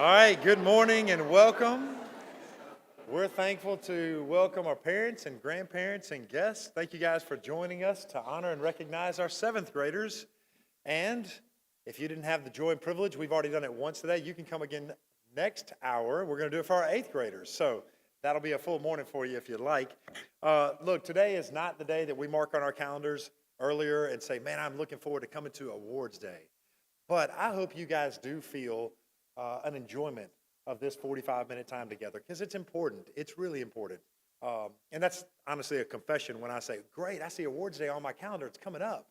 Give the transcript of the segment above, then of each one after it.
All right, good morning and welcome. We're thankful to welcome our parents and grandparents and guests. Thank you guys for joining us to honor and recognize our seventh graders. And if you didn't have the joy and privilege, we've already done it once today. You can come again next hour. We're going to do it for our eighth graders. So that'll be a full morning for you if you'd like. Look, today is not the day that we mark on our calendars earlier and say, man, I'm looking forward to coming to Awards Day. But I hope you guys do feel an enjoyment of this 45-minute time together, because it's important. It's really important. And that's honestly a confession when I say, great, I see Awards Day on my calendar. It's coming up.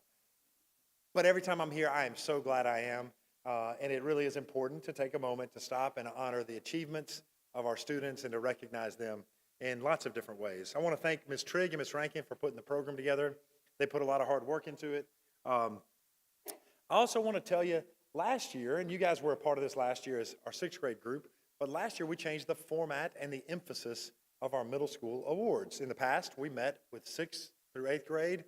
But every time I'm here, I am so glad I am. And it really is important to take a moment to stop and honor the achievements of our students and to recognize them in lots of different ways. I want to thank Ms. Trigg and Ms. Rankin for putting the program together. They put a lot of hard work into it. I also want to tell you, last year, and you guys were a part of this last year as our sixth grade group, but last year we changed the format and the emphasis of our middle school awards. In the past, we met with sixth through eighth grade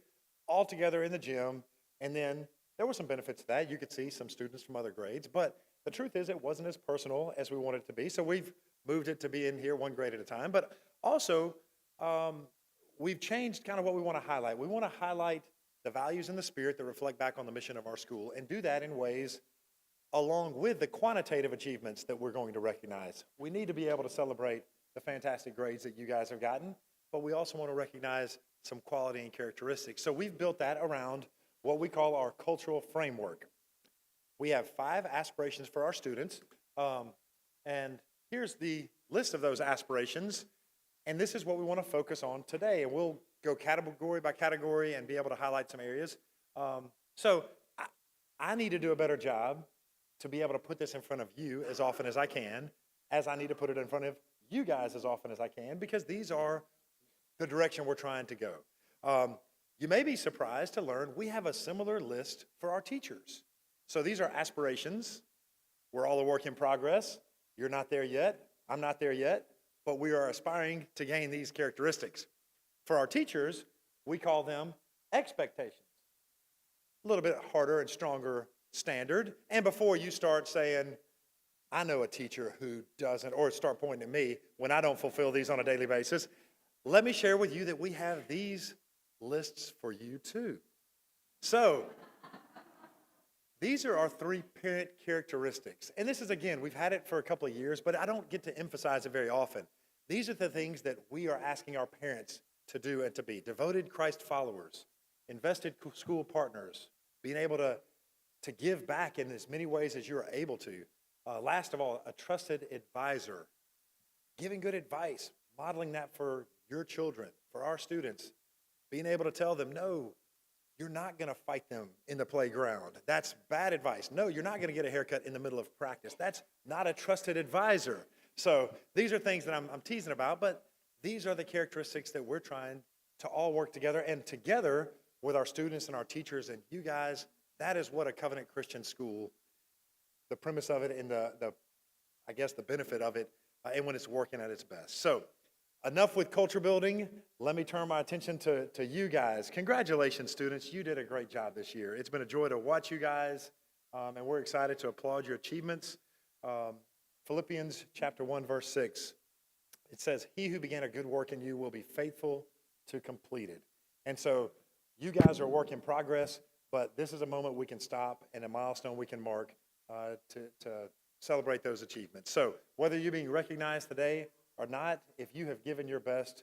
all together in the gym, and then there were some benefits to that. You could see some students from other grades, but the truth is it wasn't as personal as we wanted it to be, so we've moved it to be in here one grade at a time. But also, we've changed kind of what we want to highlight. We want to highlight the values and the spirit that reflect back on the mission of our school, and do that in ways along with the quantitative achievements that we're going to recognize. We need to be able to celebrate the fantastic grades that you guys have gotten, but we also want to recognize some quality and characteristics. So we've built that around what we call our cultural framework. We have 5 aspirations for our students, and here's the list of those aspirations, and this is what we want to focus on today, and we'll go category by category and be able to highlight some areas. So I need to do a better job to be able to put this in front of you as often as I can, as I need to put it in front of you guys as often as I can, because these are the direction we're trying to go. You may be surprised to learn we have a similar list for our teachers. So these are aspirations. We're all a work in progress. You're not there yet. I'm not there yet, but we are aspiring to gain these characteristics. For our teachers, we call them expectations. A little bit harder and stronger standard. And before you start saying, I know a teacher who doesn't, or start pointing at me when I don't fulfill these on a daily basis, let me share with you that we have these lists for you too. So these are our 3 parent characteristics. And this is, again, we've had it for a couple of years, but I don't get to emphasize it very often. These are the things that we are asking our parents to do and to be: devoted Christ followers, invested school partners, being able to give back in as many ways as you're able to. Last of all, a trusted advisor, giving good advice, modeling that for your children, for our students, being able to tell them, no, you're not going to fight them in the playground. That's bad advice. No, you're not going to get a haircut in the middle of practice. That's not a trusted advisor. So these are things that I'm teasing about, but these are the characteristics that we're trying to all work together, and together with our students and our teachers and you guys. That is what a Covenant Christian school, the premise of it and the benefit of it, and when it's working at its best. So enough with culture building. Let me turn my attention to you guys. Congratulations, students. You did a great job this year. It's been a joy to watch you guys, and we're excited to applaud your achievements. Philippians chapter 1, verse 6, it says, he who began a good work in you will be faithful to complete it. And so you guys are a work in progress, but this is a moment we can stop and a milestone we can mark to celebrate those achievements. So whether you're being recognized today or not, if you have given your best,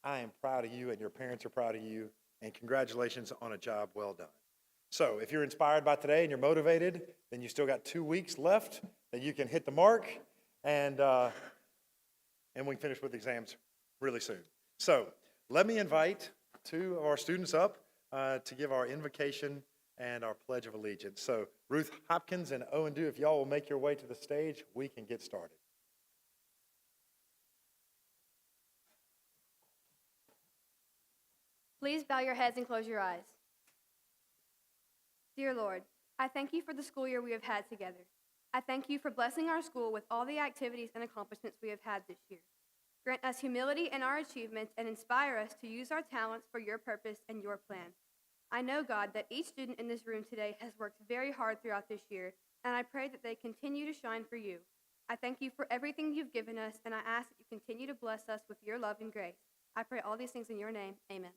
I am proud of you and your parents are proud of you, and congratulations on a job well done. So if you're inspired by today and you're motivated, then you still got 2 weeks left that you can hit the mark, and we can finish with exams really soon. So let me invite 2 of our students up to give our invocation and our Pledge of Allegiance. So Ruth Hopkins and Owen Dew, if y'all will make your way to the stage, we can get started. Please bow your heads and close your eyes. Dear Lord, I thank you for the school year we have had together. I thank you for blessing our school with all the activities and accomplishments we have had this year. Grant us humility in our achievements and inspire us to use our talents for your purpose and your plan. I know, God, that each student in this room today has worked very hard throughout this year, and I pray that they continue to shine for you. I thank you for everything you've given us, and I ask that you continue to bless us with your love and grace. I pray all these things in your name. Amen.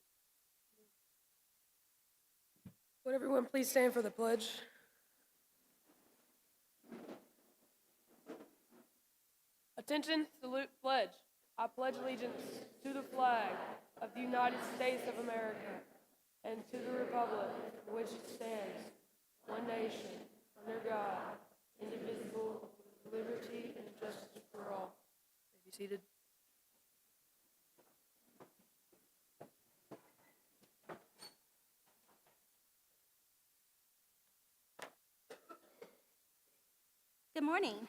Would everyone please stand for the pledge? Attention, salute, pledge. I pledge allegiance to the flag of the United States of America and to the republic for which it stands, one nation, under God, indivisible, with liberty and justice for all. May be seated. Good morning.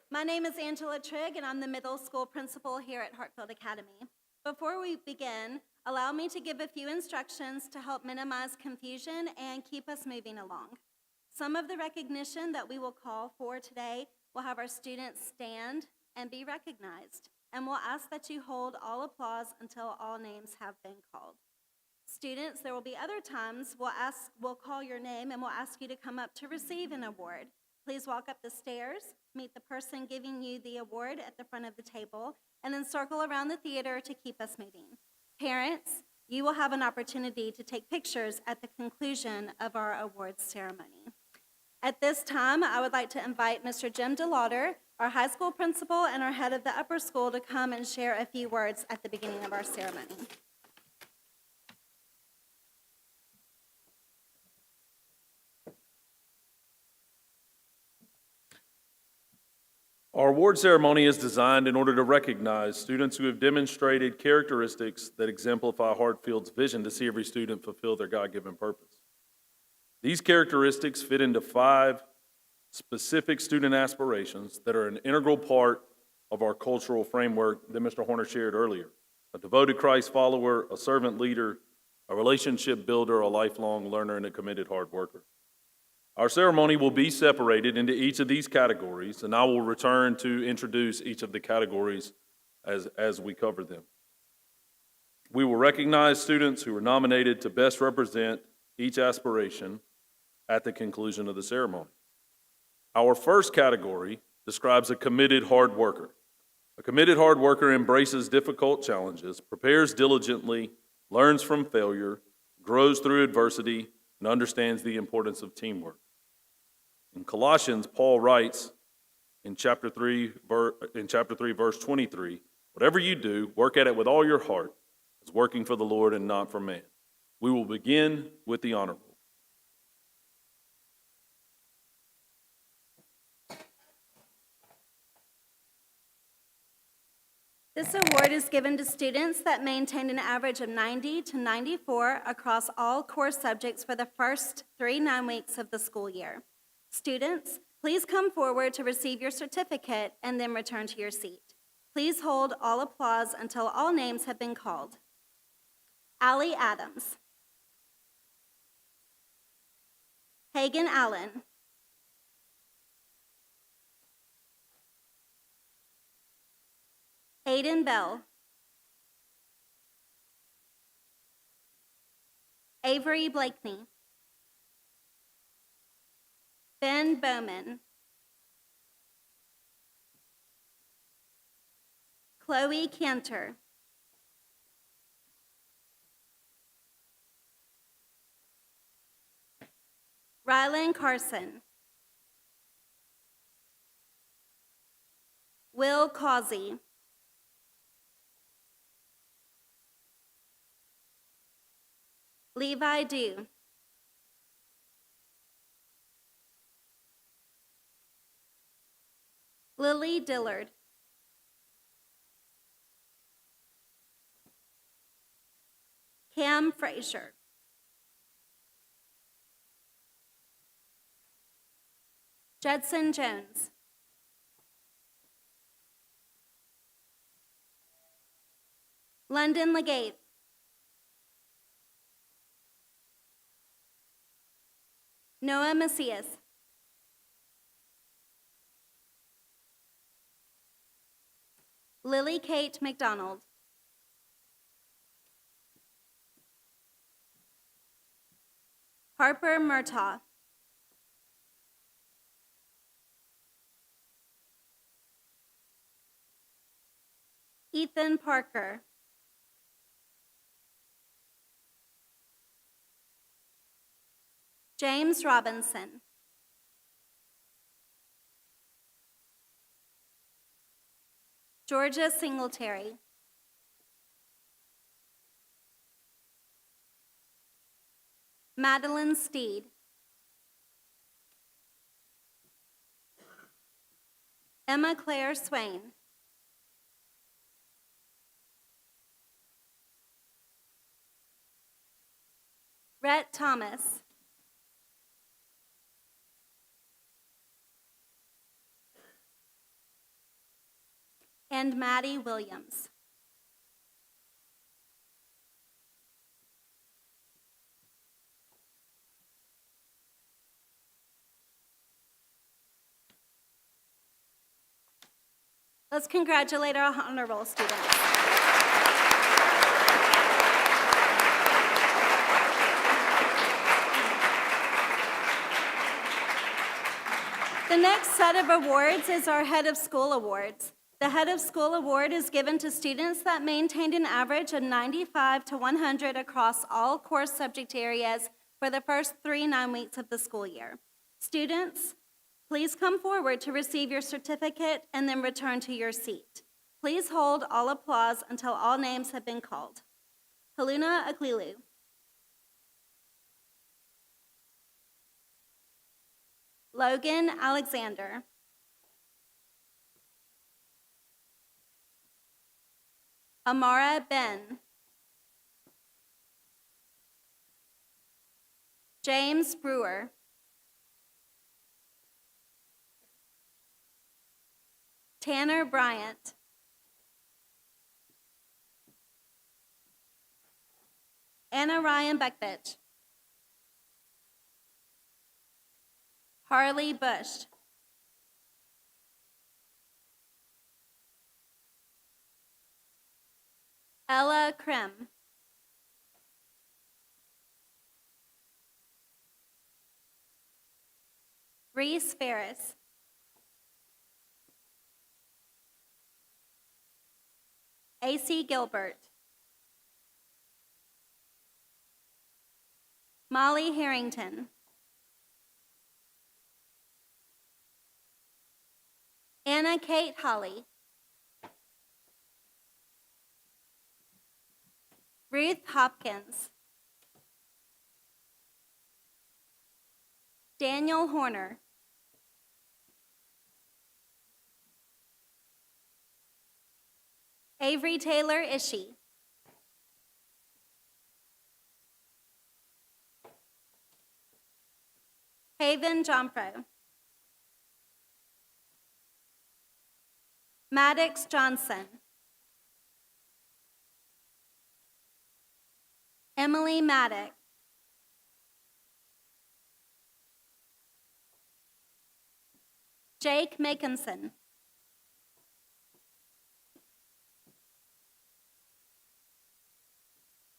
My name is Angela Trigg, and I'm the middle school principal here at Hartfield Academy. Before we begin, allow me to give a few instructions to help minimize confusion and keep us moving along. Some of the recognition that we will call for today will have our students stand and be recognized, and we'll ask that you hold all applause until all names have been called. Students, there will be other times we'll call your name and we'll ask you to come up to receive an award. Please walk up the stairs, meet the person giving you the award at the front of the table, and then circle around the theater to keep us moving. Parents, you will have an opportunity to take pictures at the conclusion of our awards ceremony. At this time, I would like to invite Mr. Jim DeLauder, our high school principal and our head of the upper school, to come and share a few words at the beginning of our ceremony. Our award ceremony is designed in order to recognize students who have demonstrated characteristics that exemplify Hartfield's vision to see every student fulfill their God-given purpose. These characteristics fit into 5 specific student aspirations that are an integral part of our cultural framework that Mr. Horner shared earlier: a devoted Christ follower, a servant leader, a relationship builder, a lifelong learner, and a committed hard worker. Our ceremony will be separated into each of these categories, and I will return to introduce each of the categories as we cover them. We will recognize students who are nominated to best represent each aspiration at the conclusion of the ceremony. Our first category describes a committed hard worker. A committed hard worker embraces difficult challenges, prepares diligently, learns from failure, grows through adversity, and understands the importance of teamwork. In Colossians, Paul writes in chapter 3, verse 23, "Whatever you do, work at it with all your heart, as working for the Lord and not for man." We will begin with the honor roll. This award is given to students that maintained an average of 90 to 94 across all core subjects for the first 3 9-weeks of the school year. Students, please come forward to receive your certificate and then return to your seat. Please hold all applause until all names have been called. Allie Adams. Hagan Allen. Aiden Bell. Avery Blakeney. Ben Bowman. Chloe Cantor. Rylan Carson. Will Causey. Levi Dew. Lily Dillard. Cam Frazier. Judson Jones. London Legate. Noah Macias. Lily Kate McDonald. Harper Murtaugh. Ethan Parker. James Robinson. Georgia Singletary. Madeline Steed. Emma Claire Swain. Rhett Thomas. And Maddie Williams. Let's congratulate our honor roll students. The next set of awards is our Head of School Awards. The Head of School Award is given to students that maintained an average of 95 to 100 across all core subject areas for the first 9 weeks of the school year. Students, please come forward to receive your certificate and then return to your seat. Please hold all applause until all names have been called. Haluna Aklilu. Logan Alexander. Amara Ben. James Brewer. Tanner Bryant. Anna Ryan Beckbich. Harley Bush. Ella Krim. Reese Ferris. A.C. Gilbert. Molly Harrington. Anna Kate Holly. Ruth Hopkins. Daniel Horner. Avery Taylor Ishii. Haven Johnfro. Maddox Johnson. Emily Maddox. Jake Makinson.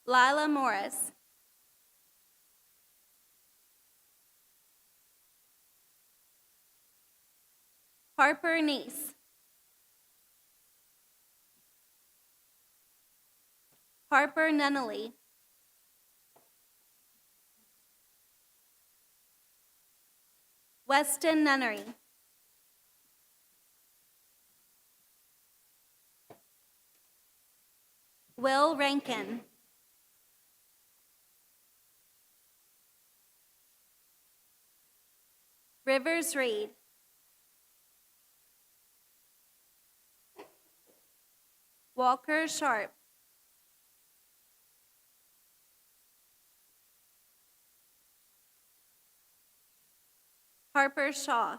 Lila Morris. Harper Neese. Harper Nunnally. Weston Nunnery. Will Rankin. Rivers Reed. Walker Sharp. Harper Shaw.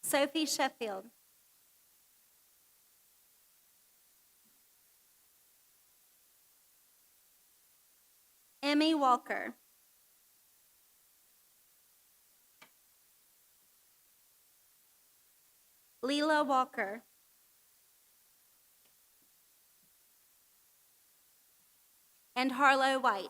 Sophie Sheffield. Emmy Walker. Leela Walker. And Harlow White.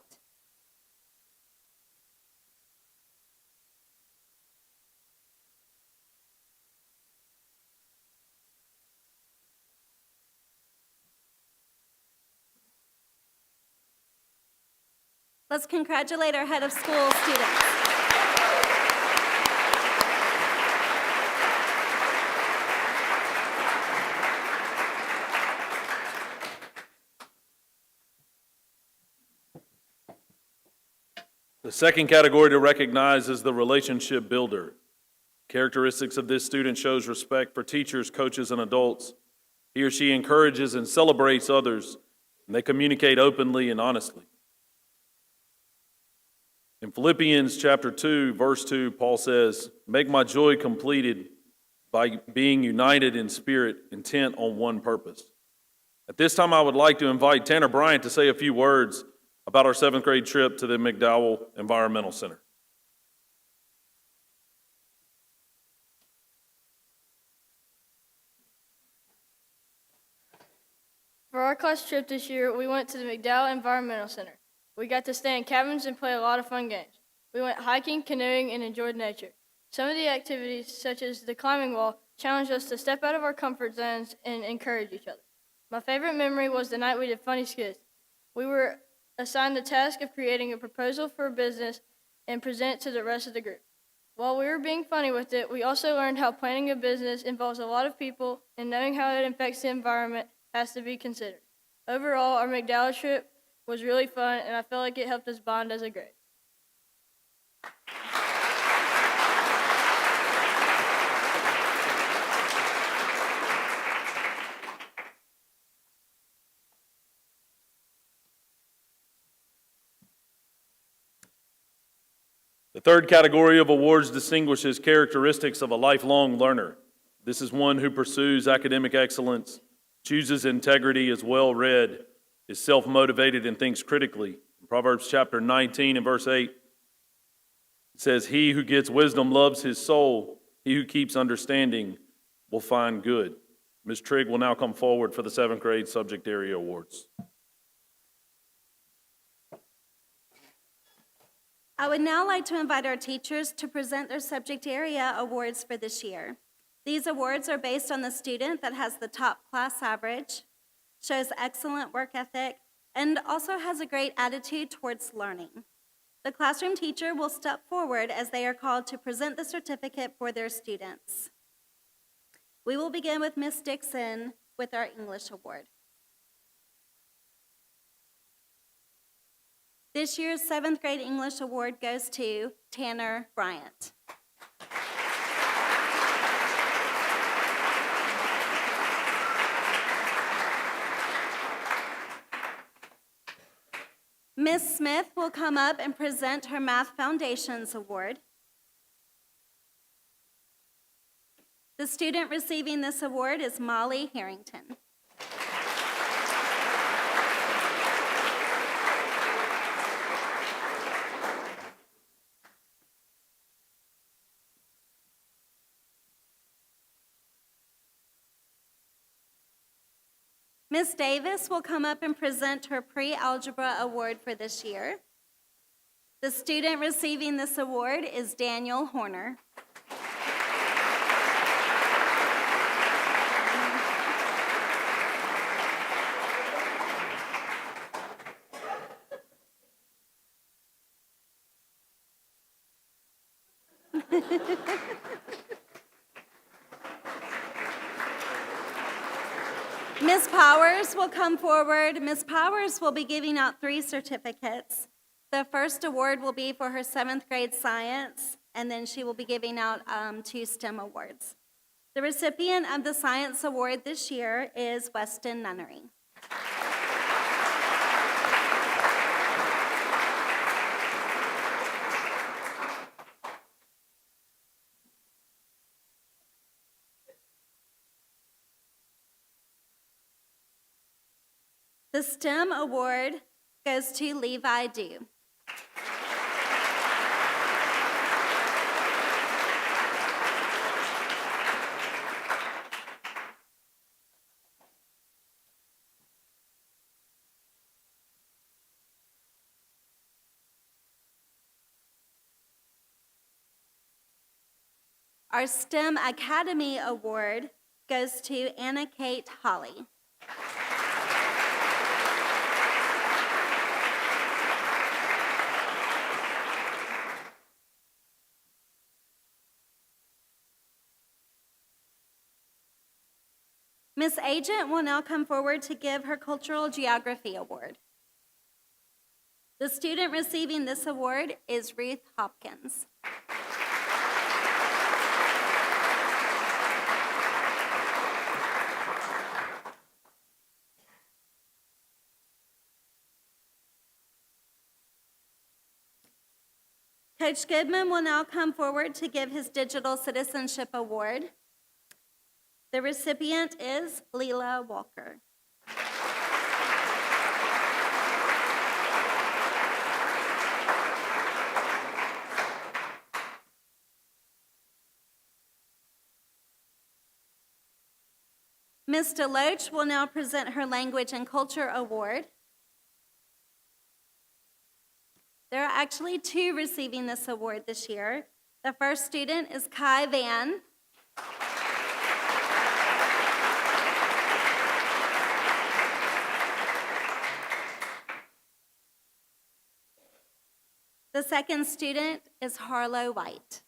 Let's congratulate our head of school students. The second category to recognize is the relationship builder. Characteristics of this student shows respect for teachers, coaches, and adults. He or she encourages and celebrates others, and they communicate openly and honestly. In Philippians chapter 2, verse 2, Paul says, "Make my joy completed by being united in spirit, intent on one purpose." At this time, I would like to invite Tanner Bryant to say a few words about our 7th grade trip to the McDowell Environmental Center. For our class trip this year, we went to the McDowell Environmental Center. We got to stay in cabins and play a lot of fun games. We went hiking, canoeing, and enjoyed nature. Some of the activities, such as the climbing wall, challenged us to step out of our comfort zones and encourage each other. My favorite memory was the night we did funny skits. We were assigned the task of creating a proposal for a business and present it to the rest of the group. While we were being funny with it, we also learned how planning a business involves a lot of people, and knowing how it affects the environment has to be considered. Overall, our McDowell trip was really fun, and I feel like it helped us bond as a grade. The third category of awards distinguishes characteristics of a lifelong learner. This is one who pursues academic excellence, chooses integrity, is well-read, is self-motivated, and thinks critically. In Proverbs chapter 19 and verse 8, it says, "He who gets wisdom loves his soul. He who keeps understanding will find good." Ms. Trigg will now come forward for the 7th grade subject area awards. I would now like to invite our teachers to present their subject area awards for this year. These awards are based on the student that has the top class average, shows excellent work ethic, and also has a great attitude towards learning. The classroom teacher will step forward as they are called to present the certificate for their students. We will begin with Ms. Dixon with our English award. This year's 7th grade English award goes to Tanner Bryant. Ms. Smith will come up and present her Math Foundations Award. The student receiving this award is Molly Harrington. Ms. Davis will come up and present her pre-algebra award for this year. The student receiving this award is Daniel Horner. Ms. Powers will come forward. Ms. Powers will be giving out 3 certificates. The first award will be for her 7th grade science, and then she will be giving out 2 STEM awards. The recipient of the science award this year is Weston Nunnery. The STEM award goes to Levi Dew. Our STEM Academy Award goes to Anna Kate Holly. Miss Agent will now come forward to give her Cultural Geography Award. The student receiving this award is Ruth Hopkins. Coach Goodman will now come forward to give his Digital Citizenship Award. The recipient is Leela Walker. Ms. Deloach will now present her Language and Culture Award. There are actually two receiving this award this year. The first student is Kai Van. The second student is Harlow White.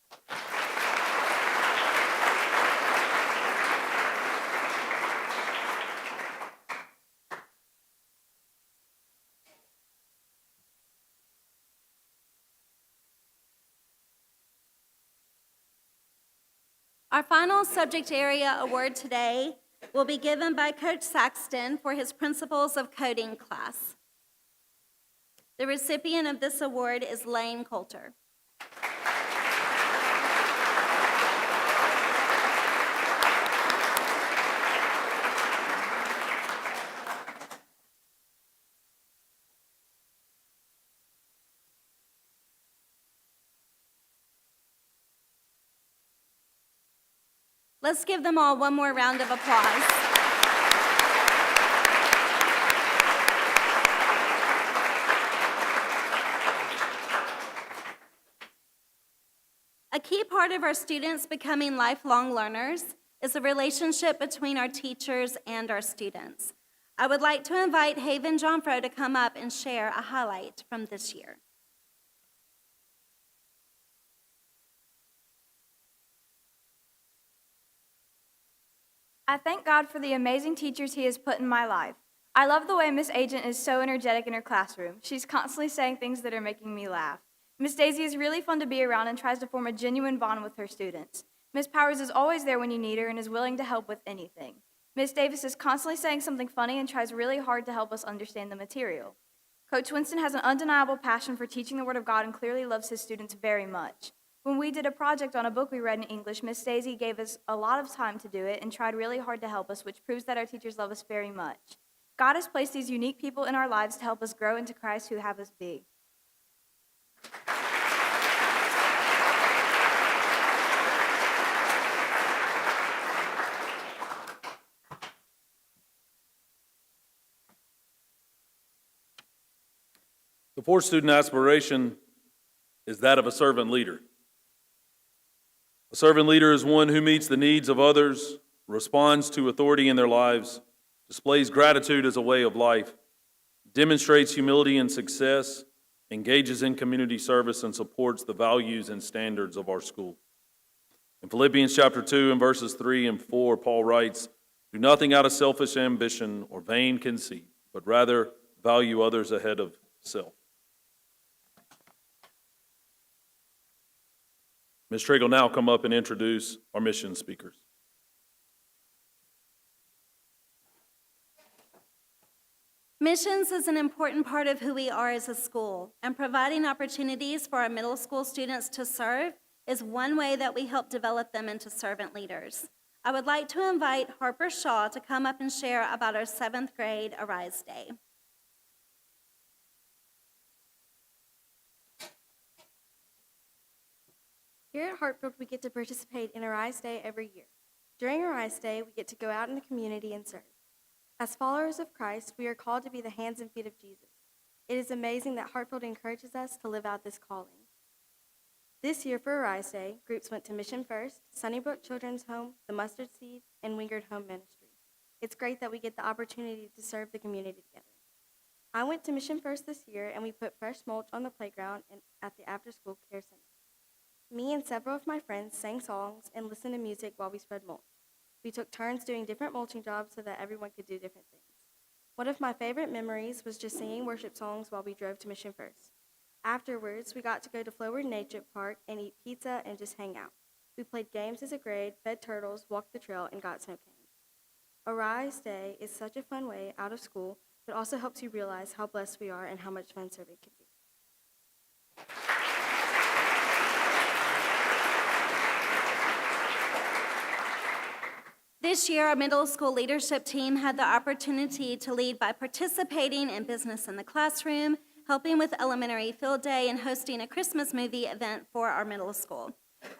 Our final subject area award today will be given by Coach Saxton for his Principles of Coding class. The recipient of this award is Lane Coulter. Let's give them all one more round of applause. A key part of our students becoming lifelong learners is the relationship between our teachers and our students. I would like to invite Haven Johnfro to come up and share a highlight from this year. I thank God for the amazing teachers He has put in my life. I love the way Miss Agent is so energetic in her classroom. She's constantly saying things that are making me laugh. Miss Daisy is really fun to be around and tries to form a genuine bond with her students. Miss Powers is always there when you need her and is willing to help with anything. Miss Davis is constantly saying something funny and tries really hard to help us understand the material. Coach Winston has an undeniable passion for teaching the Word of God and clearly loves his students very much. When we did a project on a book we read in English, Miss Daisy gave us a lot of time to do it and tried really hard to help us, which proves that our teachers love us very much. God has placed these unique people in our lives to help us grow into Christ who have us be. The fourth student aspiration is that of a servant leader. A servant leader is one who meets the needs of others, responds to authority in their lives, displays gratitude as a way of life, demonstrates humility and success, engages in community service, and supports the values and standards of our school. In Philippians chapter 2 and verses 3 and 4, Paul writes, "Do nothing out of selfish ambition or vain conceit, but rather value others ahead of self." Ms. Trigg will now come up and introduce our mission speakers. Missions is an important part of who we are as a school, and providing opportunities for our middle school students to serve is one way that we help develop them into servant leaders. I would like to invite Harper Shaw to come up and share about our 7th grade Arise Day. Here at Hartfield, we get to participate in Arise Day every year. During Arise Day, we get to go out in the community and serve. As followers of Christ, we are called to be the hands and feet of Jesus. It is amazing that Hartfield encourages us to live out this calling. This year for Arise Day, groups went to Mission First, Sunnybrook Children's Home, the Mustard Seed, and Wingard Home Ministry. It's great that we get the opportunity to serve the community together. I went to Mission First this year, and we put fresh mulch on the playground and at the after-school care center. Me and several of my friends sang songs and listened to music while we spread mulch. We took turns doing different mulching jobs so that everyone could do different things. One of my favorite memories was just singing worship songs while we drove to Mission First. Afterwards, we got to go to Floward Nature Park and eat pizza and just hang out. We played games as a grade, fed turtles, walked the trail, and got snow canes. Arise Day is such a fun way out of school, but also helps you realize how blessed we are and how much fun serving can be. This year, our middle school leadership team had the opportunity to lead by participating in Business in the Classroom, helping with elementary field day, and hosting a Christmas movie event for our middle school.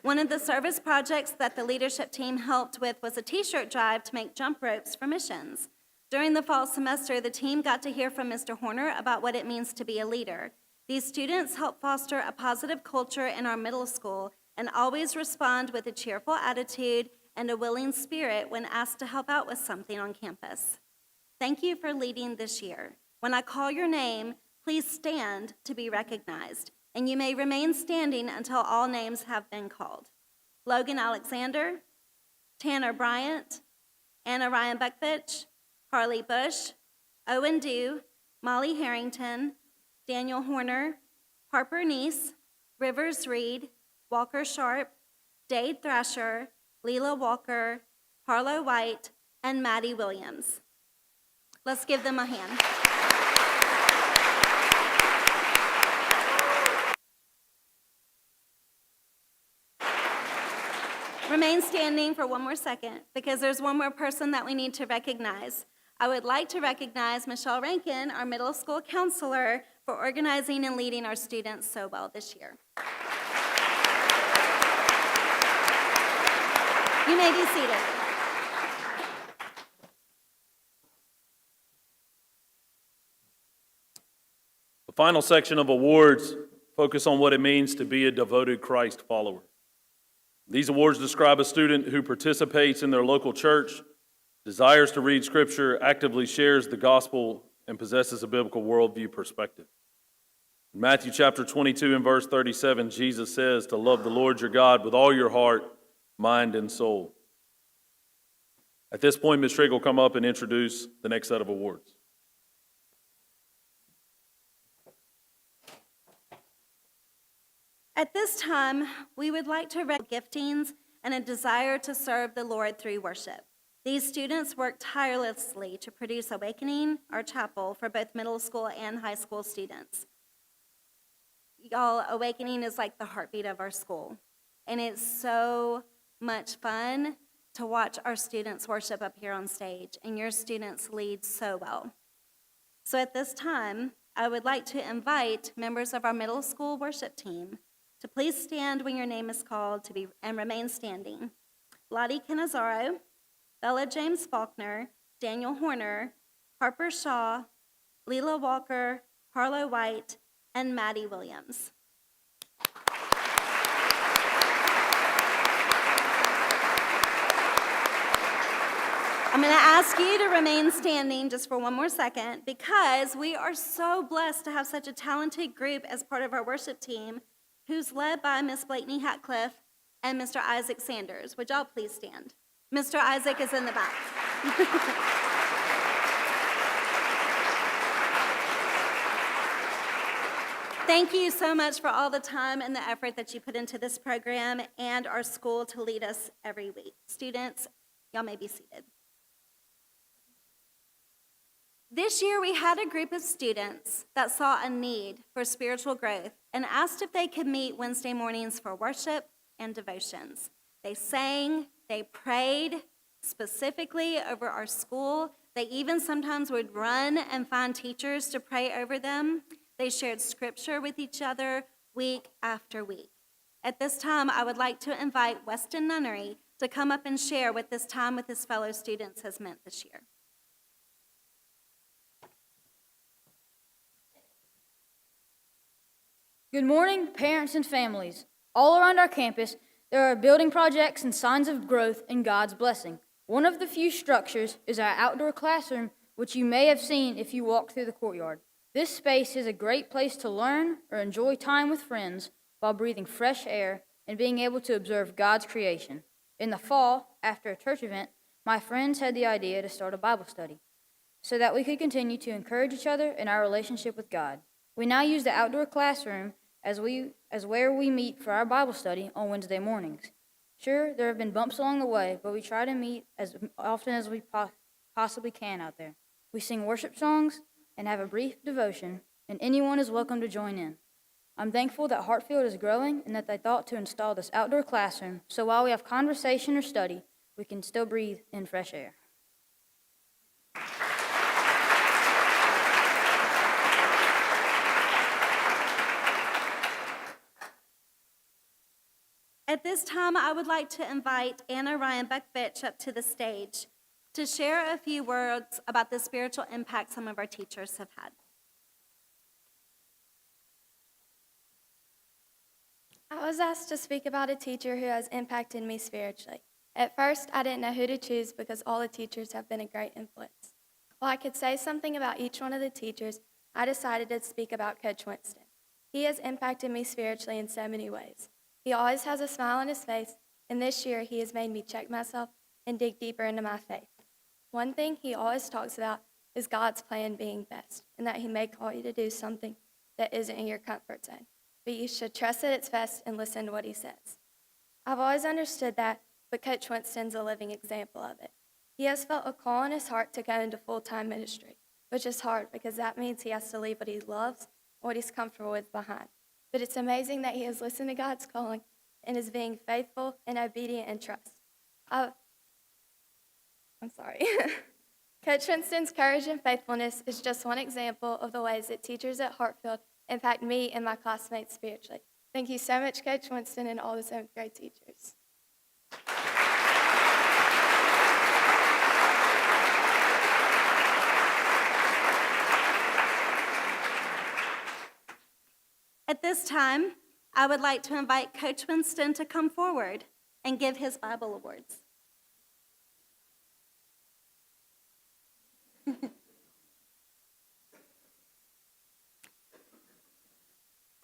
One of the service projects that the leadership team helped with was a t-shirt drive to make jump ropes for missions. During the fall semester, the team got to hear from Mr. Horner about what it means to be a leader. These students help foster a positive culture in our middle school and always respond with a cheerful attitude and a willing spirit when asked to help out with something on campus. Thank you for leading this year. When I call your name, please stand to be recognized, and you may remain standing until all names have been called. Logan Alexander, Tanner Bryant, Anna Ryan Buckfitch, Carly Bush, Owen Dew, Molly Harrington, Daniel Horner, Harper Neese, Rivers Reed, Walker Sharp, Dade Thrasher, Leela Walker, Harlow White, and Maddie Williams. Let's give them a hand. Remain standing for one more second because there's one more person that we need to recognize. I would like to recognize Michelle Rankin, our middle school counselor, for organizing and leading our students so well this year. You may be seated. The final section of awards focus on what it means to be a devoted Christ follower. These awards describe a student who participates in their local church, desires to read Scripture, actively shares the gospel, and possesses a biblical worldview perspective. In Matthew chapter 22 and verse 37, Jesus says to love the Lord your God with all your heart, mind, and soul. At this point, Ms. Trigg will come up and introduce the next set of awards. At this time, we would like to recognize giftings and a desire to serve the Lord through worship. These students work tirelessly to produce Awakening, our chapel, for both middle school and high school students. Y'all, Awakening is like the heartbeat of our school, and it's so much fun to watch our students worship up here on stage, and your students lead so well. So at this time, I would like to invite members of our middle school worship team to please stand when your name is called and remain standing. Lottie Canizaro, Bella James Faulkner, Daniel Horner, Harper Shaw, Leela Walker, Harlow White, and Maddie Williams. I'm going to ask you to remain standing just for one more second because we are so blessed to have such a talented group as part of our worship team who's led by Miss Blakeney Hatcliffe and Mr. Isaac Sanders. Would y'all please stand? Mr. Isaac is in the back. Thank you so much for all the time and the effort that you put into this program and our school to lead us every week. Students, y'all may be seated. This year, we had a group of students that saw a need for spiritual growth and asked if they could meet Wednesday mornings for worship and devotions. They sang, they prayed specifically over our school. They even sometimes would run and find teachers to pray over them. They shared scripture with each other week after week. At this time, I would like to invite Weston Nunnery to come up and share what this time with his fellow students has meant this year. Good morning, parents and families. All around our campus, there are building projects and signs of growth and God's blessing. One of the few structures is our outdoor classroom, which you may have seen if you walk through the courtyard. This space is a great place to learn or enjoy time with friends while breathing fresh air and being able to observe God's creation. In the fall, after a church event, my friends had the idea to start a Bible study so that we could continue to encourage each other in our relationship with God. We now use the outdoor classroom as where we meet for our Bible study on Wednesday mornings. Sure, there have been bumps along the way, but we try to meet as often as we possibly can out there. We sing worship songs and have a brief devotion, and anyone is welcome to join in. I'm thankful that Hartfield is growing and that they thought to install this outdoor classroom so while we have conversation or study, we can still breathe in fresh air. At this time, I would like to invite Anna Ryan Buckfitch up to the stage to share a few words about the spiritual impact some of our teachers have had. I was asked to speak about a teacher who has impacted me spiritually. At first, I didn't know who to choose because all the teachers have been a great influence. While I could say something about each one of the teachers, I decided to speak about Coach Winston. He has impacted me spiritually in so many ways. He always has a smile on his face, and this year he has made me check myself and dig deeper into my faith. One thing he always talks about is God's plan being best, and that he may call you to do something that isn't in your comfort zone. But you should trust that it's best and listen to what he says. I've always understood that, but Coach Winston's a living example of it. He has felt a call in his heart to go into full-time ministry, which is hard because that means he has to leave what he loves and what he's comfortable with behind. But it's amazing that he has listened to God's calling and is being faithful and obedient and trust. I'm sorry. Coach Winston's courage and faithfulness is just one example of the ways that teachers at Hartfield impact me and my classmates spiritually. Thank you so much, Coach Winston, and all the 7th grade teachers. At this time, I would like to invite Coach Winston to come forward and give his Bible awards.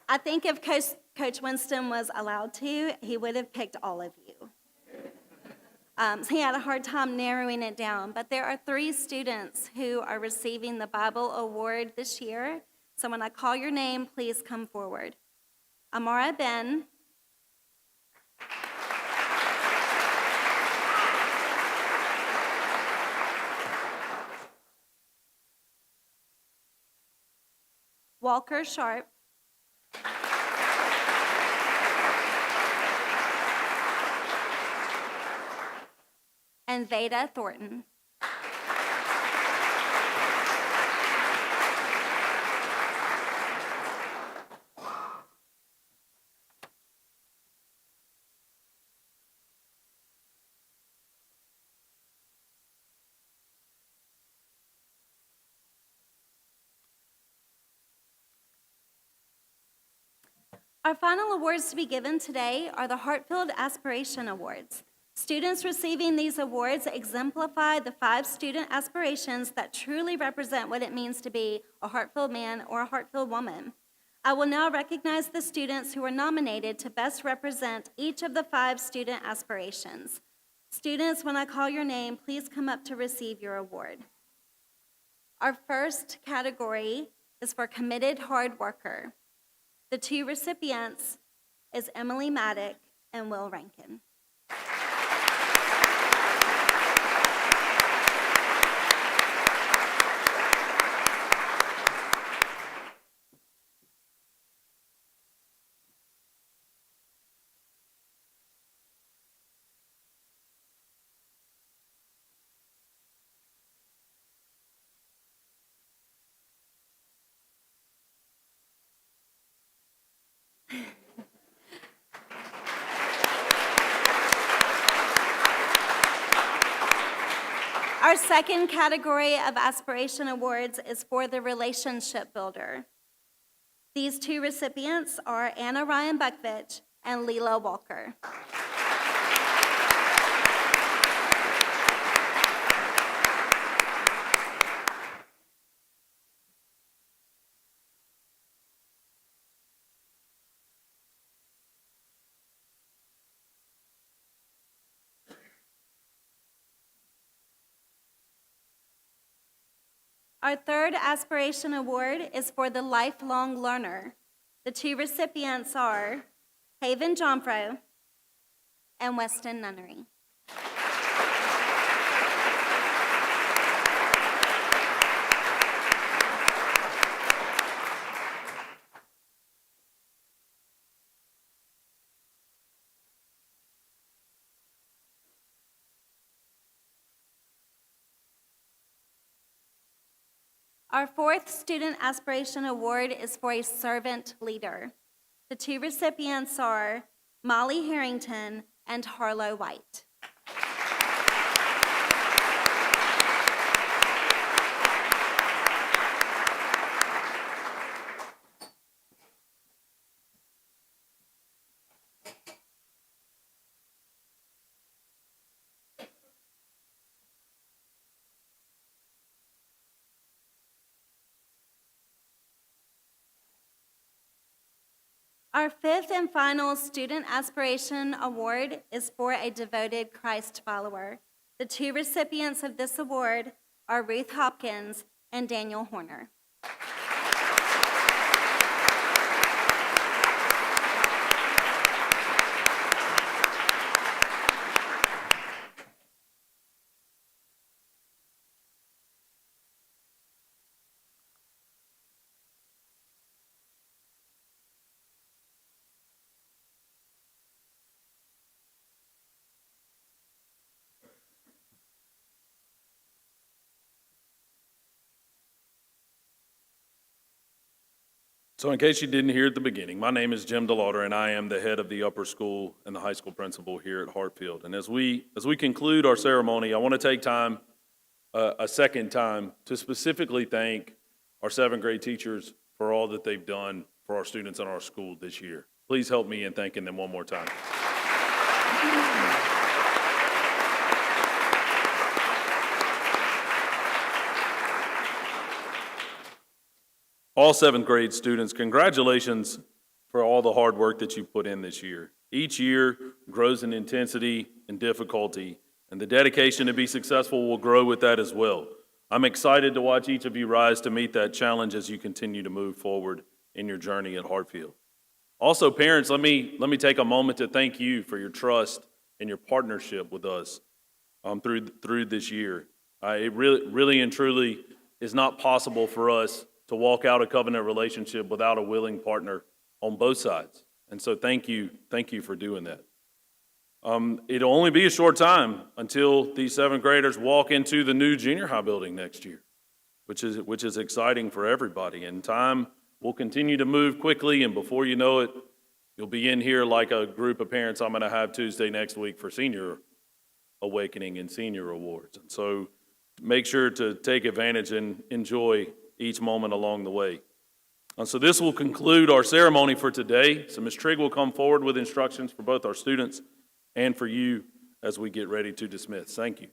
I think if Coach Winston was allowed to, he would have picked all of you. So he had a hard time narrowing it down, but there are 3 students who are receiving the Bible Award this year. So when I call your name, please come forward. Amara Ben, Walker Sharp, and Veda Thornton. Our final awards to be given today are the Hartfield Aspiration Awards. Students receiving these awards exemplify the 5 student aspirations that truly represent what it means to be a Hartfield man or a Hartfield woman. I will now recognize the students who are nominated to best represent each of the 5 student aspirations. Students, when I call your name, please come up to receive your award. Our first category is for committed hard worker. The 2 recipients is Emily Maddock and Will Rankin. Our second category of aspiration awards is for the relationship builder. These 2 recipients are Anna Ryan Buckfitch and Leela Walker. Our third Aspiration Award is for the lifelong learner. The two recipients are Haven Jonfro and Weston Nunnery. Our fourth Student Aspiration Award is for a servant leader. The two recipients are Molly Harrington and Harlow White. Our fifth and final Student Aspiration Award is for a devoted Christ follower. The two recipients of this award are Ruth Hopkins and Daniel Horner. So in case you didn't hear at the beginning, my name is Jim DeLauder, and I am the head of the upper school and the high school principal here at Hartfield. And as we conclude our ceremony, I want to take time, a second time, to specifically thank our seventh grade teachers for all that they've done for our students in our school this year. Please help me in thanking them one more time. All seventh grade students, congratulations for all the hard work that you put in this year. Each year grows in intensity and difficulty, and the dedication to be successful will grow with that as well. I'm excited to watch each of you rise to meet that challenge as you continue to move forward in your journey at Hartfield. Also, parents, let me take a moment to thank you for your trust and your partnership with us through this year. It really and truly is not possible for us to walk out a covenant relationship without a willing partner on both sides. And so thank you for doing that. It'll only be a short time until these seventh graders walk into the new junior high building next year, which is exciting for everybody. And time will continue to move quickly, and before you know it, you'll be in here like a group of parents I'm going to have Tuesday next week for Senior Awakening and Senior Awards. And so make sure to take advantage and enjoy each moment along the way. And so this will conclude our ceremony for today. So Ms. Trigg will come forward with instructions for both our students and for you as we get ready to dismiss. Thank you.